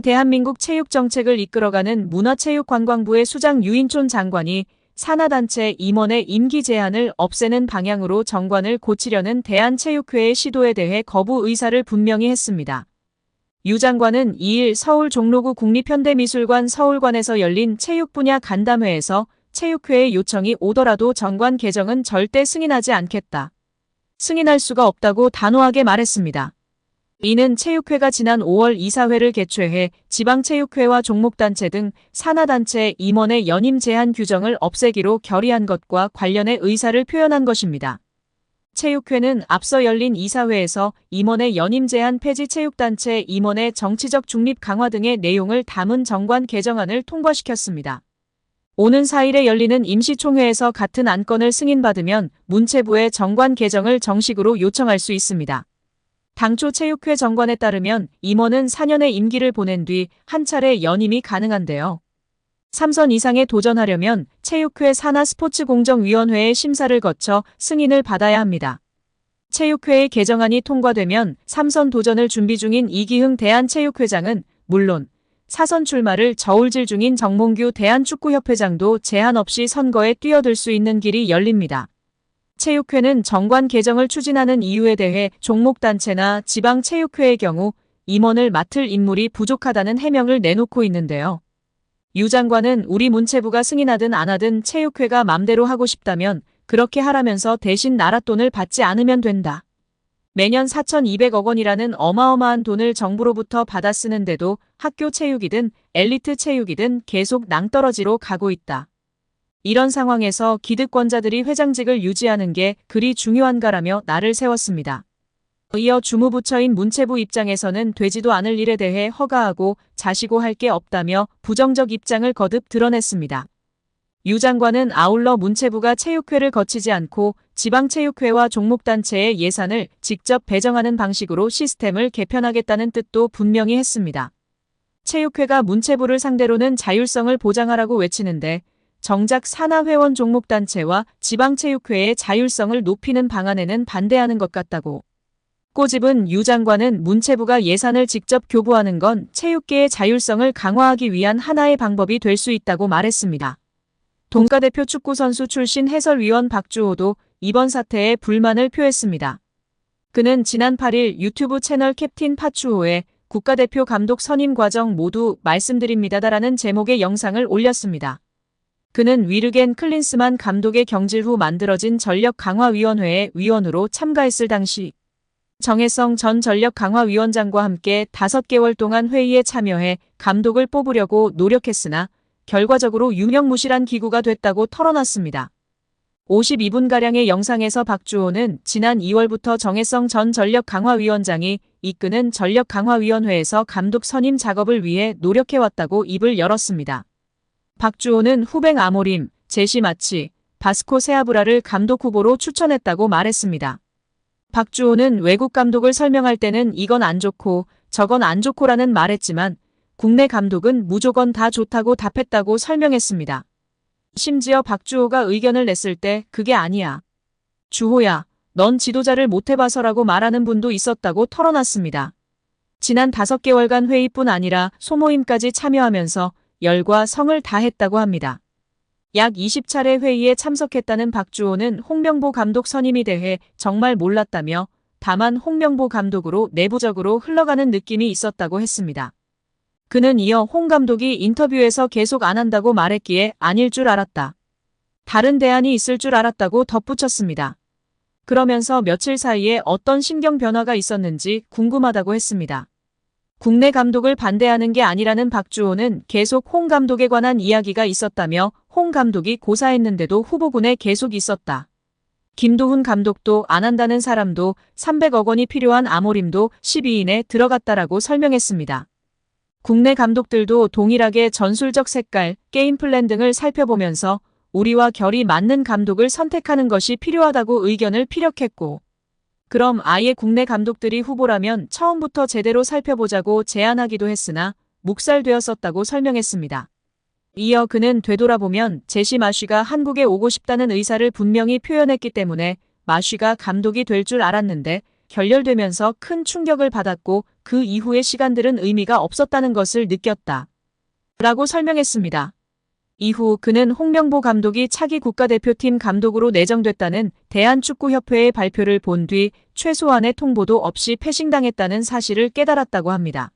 대한민국 체육정책을 이끌어가는 문화체육관광부의 수장 유인촌 장관이 산하단체 임원의 임기 제한을 없애는 방향으로 정관을 고치려는 대한체육회의 시도에 대해 거부 의사를 분명히 했습니다. 유 장관은 2일 서울 종로구 국립현대미술관 서울관에서 열린 체육 분야 간담회에서 체육회의 요청이 오더라도 정관 개정은 절대 승인하지 않겠다. 승인할 수가 없다고 단호하게 말했습니다. 이는 체육회가 지난 5월 이사회를 개최해 지방체육회와 종목단체 등 산하단체 임원의 연임 제한 규정을 없애기로 결의한 것과 관련해 의사를 표현한 것입니다. 체육회는 앞서 열린 이사회에서 임원의 연임 제한 폐지, 체육단체 임원의 정치적 중립 강화 등의 내용을 담은 정관 개정안을 통과시켰습니다. 오는 4일에 열리는 임시총회에서 같은 안건을 승인받으면 문체부에 정관 개정을 정식으로 요청할 수 있습니다. 당초 체육회 정관에 따르면 임원은 4년의 임기를 보낸 뒤 한 차례 연임이 가능한데요. 3선 이상에 도전하려면 체육회 산하스포츠공정위원회의 심사를 거쳐 승인을 받아야 합니다. 체육회의 개정안이 통과되면 3선 도전을 준비 중인 이기흥 대한체육회장은 물론 4선 출마를 저울질 중인 정몽규 대한축구협회장도 제한 없이 선거에 뛰어들 수 있는 길이 열립니다. 체육회는 정관 개정을 추진하는 이유에 대해 종목단체나 지방체육회의 경우 임원을 맡을 인물이 부족하다는 해명을 내놓고 있는데요. 유 장관은 우리 문체부가 승인하든 안 하든 체육회가 맘대로 하고 싶다면 그렇게 하라면서 대신 나라 돈을 받지 않으면 된다. 매년 4,200억 원이라는 어마어마한 돈을 정부로부터 받아 쓰는데도 학교 체육이든 엘리트 체육이든 계속 낭떠러지로 가고 있다. 이런 상황에서 기득권자들이 회장직을 유지하는 게 그리 중요한가라며 날을 세웠습니다. 이어 주무부처인 문체부 입장에서는 되지도 않을 일에 대해 허가하고 자시고 할 게 없다며 부정적 입장을 거듭 드러냈습니다. 유 장관은 아울러 문체부가 체육회를 거치지 않고 지방체육회와 종목단체의 예산을 직접 배정하는 방식으로 시스템을 개편하겠다는 뜻도 분명히 했습니다. 체육회가 문체부를 상대로는 자율성을 보장하라고 외치는데 정작 산하회원 종목단체와 지방체육회의 자율성을 높이는 방안에는 반대하는 것 같다고. 꼬집은 유 장관은 문체부가 예산을 직접 교부하는 건 체육계의 자율성을 강화하기 위한 하나의 방법이 될 수 있다고 말했습니다. 동가대표 축구선수 출신 해설위원 박주호도 이번 사태에 불만을 표했습니다. 그는 지난 8일 유튜브 채널 캡틴 파추호에 국가대표 감독 선임 과정 모두 말씀드립니다라는 제목의 영상을 올렸습니다. 그는 위르겐 클린스만 감독의 경질 후 만들어진 전력강화위원회의 위원으로 참가했을 당시 정혜성 전 전력강화위원장과 함께 5개월 동안 회의에 참여해 감독을 뽑으려고 노력했으나 결과적으로 유명무실한 기구가 됐다고 털어놨습니다. 52분가량의 영상에서 박주호는 지난 2월부터 정혜성 전 전력강화위원장이 이끄는 전력강화위원회에서 감독 선임 작업을 위해 노력해왔다고 입을 열었습니다. 박주호는 후뱅 아모림, 제시 마치, 바스코 세아브라를 감독 후보로 추천했다고 말했습니다. 박주호는 외국 감독을 설명할 때는 이건 안 좋고 저건 안 좋고라는 말했지만 국내 감독은 무조건 다 좋다고 답했다고 설명했습니다. 심지어 박주호가 의견을 냈을 때 그게 아니야. 주호야, 넌 지도자를 못 해봐서라고 말하는 분도 있었다고 털어놨습니다. 지난 5개월간 회의뿐 아니라 소모임까지 참여하면서 열과 성을 다했다고 합니다. 약 20차례 회의에 참석했다는 박주호는 홍명보 감독 선임에 대해 정말 몰랐다며 다만 홍명보 감독으로 내부적으로 흘러가는 느낌이 있었다고 했습니다. 그는 이어 홍 감독이 인터뷰에서 계속 안 한다고 말했기에 아닐 줄 알았다. 다른 대안이 있을 줄 알았다고 덧붙였습니다. 그러면서 며칠 사이에 어떤 심경 변화가 있었는지 궁금하다고 했습니다. 국내 감독을 반대하는 게 아니라는 박주호는 계속 홍 감독에 관한 이야기가 있었다며 홍 감독이 고사했는데도 후보군에 계속 있었다. 김도훈 감독도 안 한다는 사람도 300억 원이 필요한 아모림도 12인에 들어갔다라고 설명했습니다. 국내 감독들도 동일하게 전술적 색깔, 게임 플랜 등을 살펴보면서 우리와 결이 맞는 감독을 선택하는 것이 필요하다고 의견을 피력했고 그럼 아예 국내 감독들이 후보라면 처음부터 제대로 살펴보자고 제안하기도 했으나 묵살되었었다고 설명했습니다. 이어 그는 되돌아보면 제시 마쉬가 한국에 오고 싶다는 의사를 분명히 표현했기 때문에 마쉬가 감독이 될 줄 알았는데 결렬되면서 큰 충격을 받았고 그 이후의 시간들은 의미가 없었다는 것을 느꼈다. 라고 설명했습니다. 이후 그는 홍명보 감독이 차기 국가대표팀 감독으로 내정됐다는 대한축구협회의 발표를 본 뒤 최소한의 통보도 없이 패싱당했다는 사실을 깨달았다고 합니다.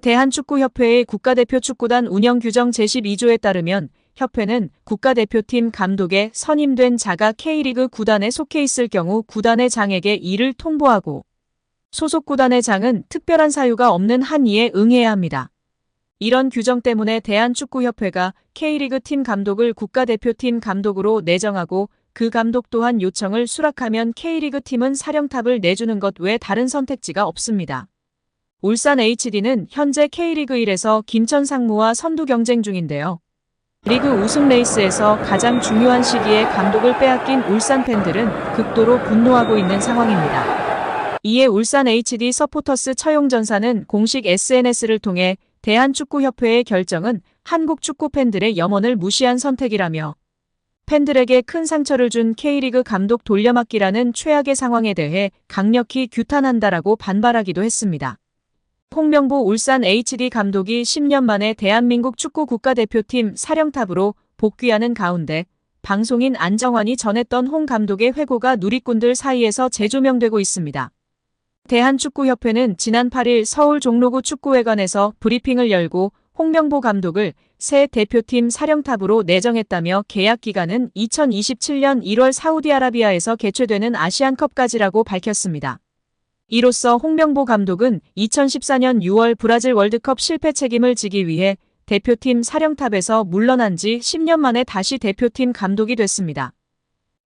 대한축구협회의 국가대표 축구단 운영 규정 제12조에 따르면 협회는 국가대표팀 감독에 선임된 자가 K리그 구단에 속해 있을 경우 구단의 장에게 이를 통보하고 소속 구단의 장은 특별한 사유가 없는 한이에 응해야 합니다. 이런 규정 때문에 대한축구협회가 K리그 팀 감독을 국가대표팀 감독으로 내정하고 그 감독 또한 요청을 수락하면 K리그 팀은 사령탑을 내주는 것 외에 다른 선택지가 없습니다. 울산 HD는 현재 K리그 1에서 김천 상무와 선두 경쟁 중인데요. 리그 우승 레이스에서 가장 중요한 시기에 감독을 빼앗긴 울산 팬들은 극도로 분노하고 있는 상황입니다. 이에 울산 HD 서포터스 처용전사는 공식 SNS를 통해 대한축구협회의 결정은 한국 축구 팬들의 염원을 무시한 선택이라며 팬들에게 큰 상처를 준 K리그 감독 돌려막기라는 최악의 상황에 대해 강력히 규탄한다라고 반발하기도 했습니다. 홍명보 울산 HD 감독이 10년 만에 대한민국 축구 국가대표팀 사령탑으로 복귀하는 가운데 방송인 안정환이 전했던 홍 감독의 회고가 누리꾼들 사이에서 재조명되고 있습니다. 대한축구협회는 지난 8일 서울 종로구 축구회관에서 브리핑을 열고 홍명보 감독을 새 대표팀 사령탑으로 내정했다며 계약 기간은 2027년 1월 사우디아라비아에서 개최되는 아시안컵까지라고 밝혔습니다. 이로써 홍명보 감독은 2014년 6월 브라질 월드컵 실패 책임을 지기 위해 대표팀 사령탑에서 물러난 지 10년 만에 다시 대표팀 감독이 됐습니다.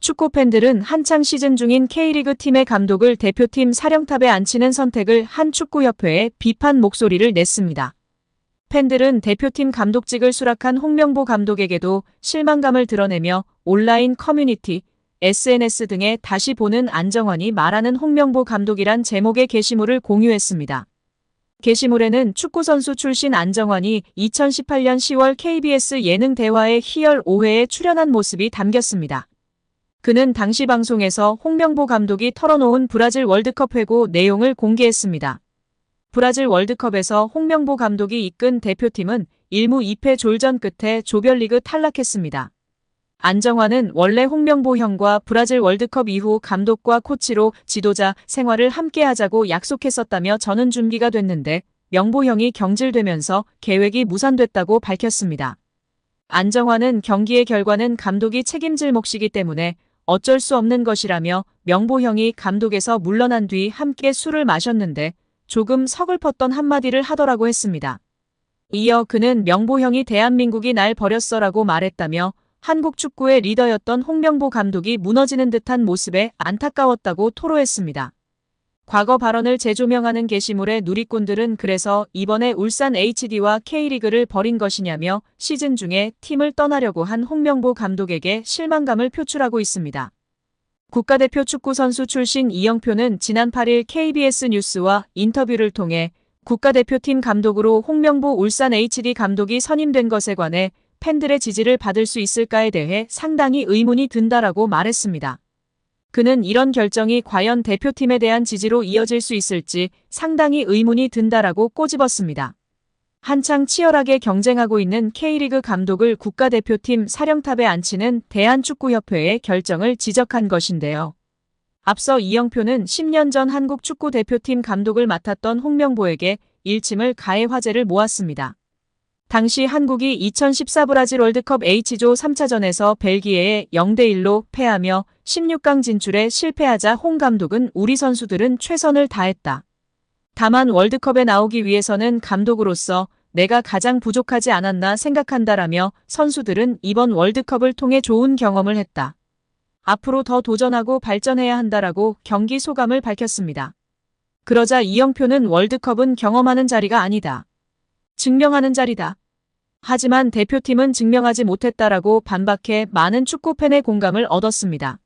축구 팬들은 한창 시즌 중인 K리그 팀의 감독을 대표팀 사령탑에 앉히는 선택을 한 축구협회에 비판 목소리를 냈습니다. 팬들은 대표팀 감독직을 수락한 홍명보 감독에게도 실망감을 드러내며 온라인 커뮤니티, SNS 등에 다시 보는 안정환이 말하는 홍명보 감독이란 제목의 게시물을 공유했습니다. 게시물에는 축구선수 출신 안정환이 2018년 10월 KBS 예능 대화의 희열 5회에 출연한 모습이 담겼습니다. 그는 당시 방송에서 홍명보 감독이 털어놓은 브라질 월드컵 회고 내용을 공개했습니다. 브라질 월드컵에서 홍명보 감독이 이끈 대표팀은 1무 2패 졸전 끝에 조별리그 탈락했습니다. 안정환은 원래 홍명보 형과 브라질 월드컵 이후 감독과 코치로 지도자 생활을 함께하자고 약속했었다며 저는 준비가 됐는데 명보 형이 경질되면서 계획이 무산됐다고 밝혔습니다. 안정환은 경기의 결과는 감독이 책임질 몫이기 때문에 어쩔 수 없는 것이라며 명보 형이 감독에서 물러난 뒤 함께 술을 마셨는데 조금 서글펐던 한마디를 하더라고 했습니다. 이어 그는 명보 형이 대한민국이 날 버렸어라고 말했다며 한국 축구의 리더였던 홍명보 감독이 무너지는 듯한 모습에 안타까웠다고 토로했습니다. 과거 발언을 재조명하는 게시물에 누리꾼들은 그래서 이번에 울산 HD와 K리그를 버린 것이냐며 시즌 중에 팀을 떠나려고 한 홍명보 감독에게 실망감을 표출하고 있습니다. 국가대표 축구선수 출신 이영표는 지난 8일 KBS 뉴스와 인터뷰를 통해 국가대표팀 감독으로 홍명보 울산 HD 감독이 선임된 것에 관해 팬들의 지지를 받을 수 있을까에 대해 상당히 의문이 든다라고 말했습니다. 그는 이런 결정이 과연 대표팀에 대한 지지로 이어질 수 있을지 상당히 의문이 든다라고 꼬집었습니다. 한창 치열하게 경쟁하고 있는 K리그 감독을 국가대표팀 사령탑에 앉히는 대한축구협회의 결정을 지적한 것인데요. 앞서 이영표는 10년 전 한국 축구대표팀 감독을 맡았던 홍명보에게 일침을 가해 화제를 모았습니다. 당시 한국이 2014 브라질 월드컵 H조 3차전에서 벨기에에 0대1로 패하며 16강 진출에 실패하자 홍 감독은 우리 선수들은 최선을 다했다. 다만 월드컵에 나오기 위해서는 감독으로서 내가 가장 부족하지 않았나 생각한다라며 선수들은 이번 월드컵을 통해 좋은 경험을 했다. 앞으로 더 도전하고 발전해야 한다라고 경기 소감을 밝혔습니다. 그러자 이영표는 월드컵은 경험하는 자리가 아니다. 증명하는 자리다. 하지만 대표팀은 증명하지 못했다라고 반박해 많은 축구팬의 공감을 얻었습니다.